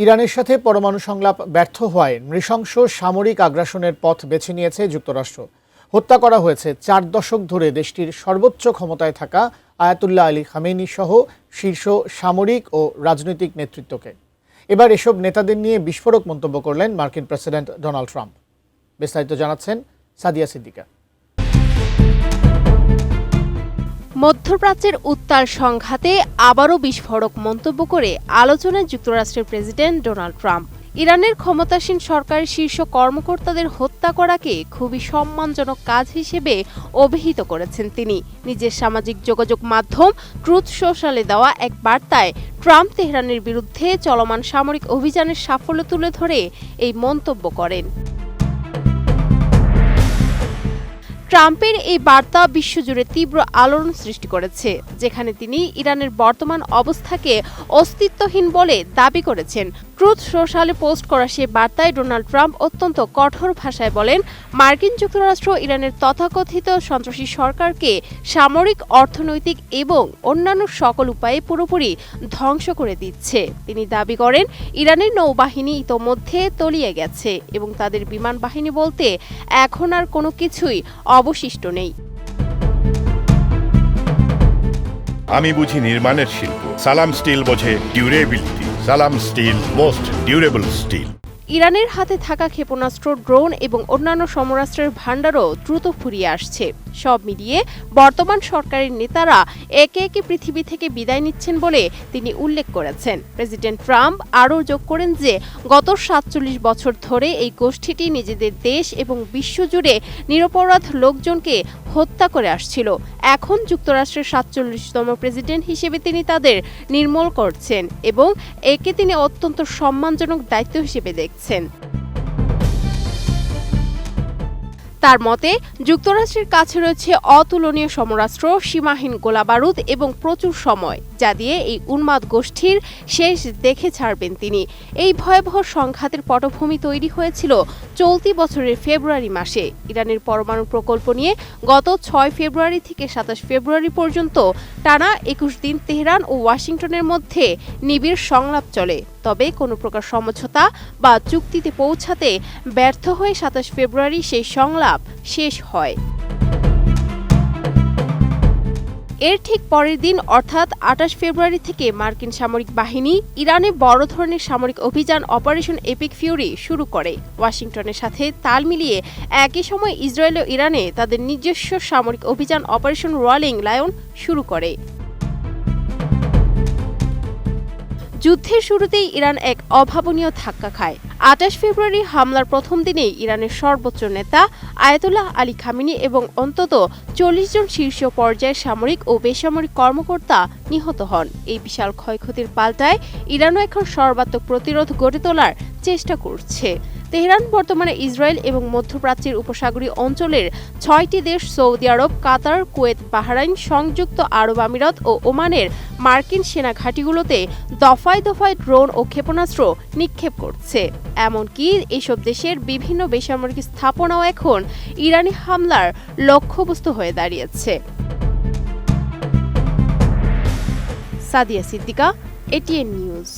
ইরানের সাথে পরমাণু সংলাপ ব্যর্থ হওয়ায় নৃশংস সামরিক আগ্রাসনের পথ বেছে নিয়েছে যুক্তরাষ্ট্র। হত্যা করা হয়েছে 4 দশক ধরে দেশটির সর্বোচ্চ ক্ষমতায় থাকা আয়াতুল্লাহ আলী খামেনি সহ শীর্ষ সামরিক ও রাজনৈতিক নেতৃত্বকে। এবার এসব নেতাদের নিয়ে বিস্ফোরক মন্তব্য করলেন মার্কিন প্রেসিডেন্ট ডোনাল্ড ট্রাম্প। বিস্তারিত জানাচ্ছেন সাদিয়া সিদ্দিকা। মধ্যপ্রাচ্যের উত্তাল সংঘাতে আবারও বিস্ফোরক মন্তব্য করে আলোচনায় যুক্তরাষ্ট্রের প্রেসিডেন্ট ডোনাল্ড ট্রাম্প। ইরানের ক্ষমতাসীন সরকারের শীর্ষ কর্মকর্তাদের হত্যা করাকে খুবই সম্মানজনক কাজ হিসেবে অভিহিত করেছেন তিনি। নিজের সামাজিক যোগাযোগ মাধ্যম ট্রুথ সোশ্যালে দেওয়া এক বার্তায় ট্রাম্প তেহরানের বিরুদ্ধে চলমান সামরিক অভিযানের সাফল্য তুলে ধরে এই মন্তব্য করেন। ট্রাম্পের এই বার্তা বিশ্বজুড়ে তীব্র আলোড়ন সৃষ্টি করেছে, যেখানে তিনি ইরানের বর্তমান অবস্থাকে অস্তিত্বহীন বলে দাবি করেছেন। ট্রুথ সোশ্যালে পোস্ট করা সেই বার্তায় ডোনাল্ড ট্রাম্প অত্যন্ত কঠোর ভাষায় বলেন, মার্কিন যুক্তরাষ্ট্র ইরানের তথাকথিত সন্ত্রাসী সরকারকে সামরিক, অর্থনৈতিক এবং অন্যান্য সকল উপায়ে পুরোপুরি ধ্বংস করে দিচ্ছে। তিনি দাবি করেন, ইরানের নৌবাহিনী ইতোমধ্যে তলিয়ে গেছে এবং তাদের বিমান বাহিনী বলতে এখন আর কোনো কিছুই অবশিষ্ট নেই। আমি বুঝি নির্মাণের শিল্প, সালাম স্টিল বোঝে ডিউরেবিলিটি। সালাম স্টিল, মোস্ট ডিউরেবল স্টিল। ইরানের হাতে থাকা ক্ষেপণাস্ত্র, ড্রোন এবং অন্যান্য সমরাস্ত্রের ভাণ্ডারও দ্রুত ফুরিয়ে আসছে। সব মিলিয়ে বর্তমান সরকারের নেতারা একে একে পৃথিবী থেকে বিদায় নিচ্ছেন বলে তিনি উল্লেখ করেছেন। প্রেসিডেন্ট ট্রাম্প আরও যোগ করেন যে গত ৪৭ বছর ধরে এই গোষ্ঠীটি নিজেদের দেশ এবং বিশ্বজুড়ে নিরপরাধ লোকজনকে হত্যা করে আসছিল। এখন যুক্তরাষ্ট্রের ৪৭তম প্রেসিডেন্ট হিসেবে তিনি তাদের নির্মূল করছেন এবং একে তিনি অত্যন্ত সম্মানজনক দায়িত্ব হিসেবে দেখছেন। তার মতে, যুক্তরাষ্ট্রের কাছে রয়েছে অতুলনীয় সমরাস্ত্র, সীমাহীন গোলাবারুদ এবং প্রচুর সময়, যা দিয়ে এই উন্মাদ গোষ্ঠীর শেষ দেখে ছাড়বেন তিনি। এই ভয়াবহ সংঘাতের পটভূমি তৈরি হয়েছিল চলতি বছরের ফেব্রুয়ারি মাসে। ইরানের পরমাণু প্রকল্প নিয়ে গত ৬ ফেব্রুয়ারি থেকে ২৭ ফেব্রুয়ারি পর্যন্ত টানা ২১ দিন তেহরান ও ওয়াশিংটনের মধ্যে নিবিড় সংলাপ চলে। তবে কোনো প্রকার সমঝোতা বা চুক্তিতে পৌঁছাতে ব্যর্থ হয়ে ২৭ ফেব্রুয়ারি সেই সংলাপ শেষ হয়। এর ঠিক পরের দিন অর্থাৎ ২৮ ফেব্রুয়ারি থেকে মার্কিন সামরিক বাহিনী ইরানে বড় ধরনের সামরিক অভিযান অপারেশন এপিক ফিউরি শুরু করে। ওয়াশিংটনের সাথে তাল মিলিয়ে একই সময় ইসরায়েল ও ইরানে তাদের নিজস্ব সামরিক অভিযান অপারেশন রোয়ালিং লায়ন শুরু করে। যুদ্ধের শুরুতেই ইরান এক অভাবনীয় ধাক্কা খায়। ২৮ ফেব্রুয়ারি হামলার প্রথম দিনেই ইরানের সর্বোচ্চ নেতা আয়াতুল্লাহ আলী খামেনি এবং অন্তত ৪০ জন শীর্ষ পর্যায়ের সামরিক ও বেসামরিক কর্মকর্তা নিহত হন। এই বিশাল ক্ষয়ক্ষতির পাল্টায় ইরানও এখন সর্বাত্মক প্রতিরোধ গড়ে তোলার চেষ্টা করছে। তেহরান বর্তমানে ইসরায়েল এবং মধ্যপ্রাচ্যের উপসাগরীয় অঞ্চলের ৬টি দেশ সৌদি আরব, কাতার, কুয়েত, বাহরাইন, সংযুক্ত আরব আমিরাত ও ওমানের মার্কিন সেনা ঘাঁটিগুলোতে দফায় দফায় ড্রোন ও ক্ষেপণাস্ত্র নিক্ষেপ করছে। এমনকি এসব দেশের বিভিন্ন বেসামরিক স্থাপনাও এখন ইরানি হামলার লক্ষ্যবস্তু হয়ে দাঁড়িয়েছে। Sadia Siddika, ATN news.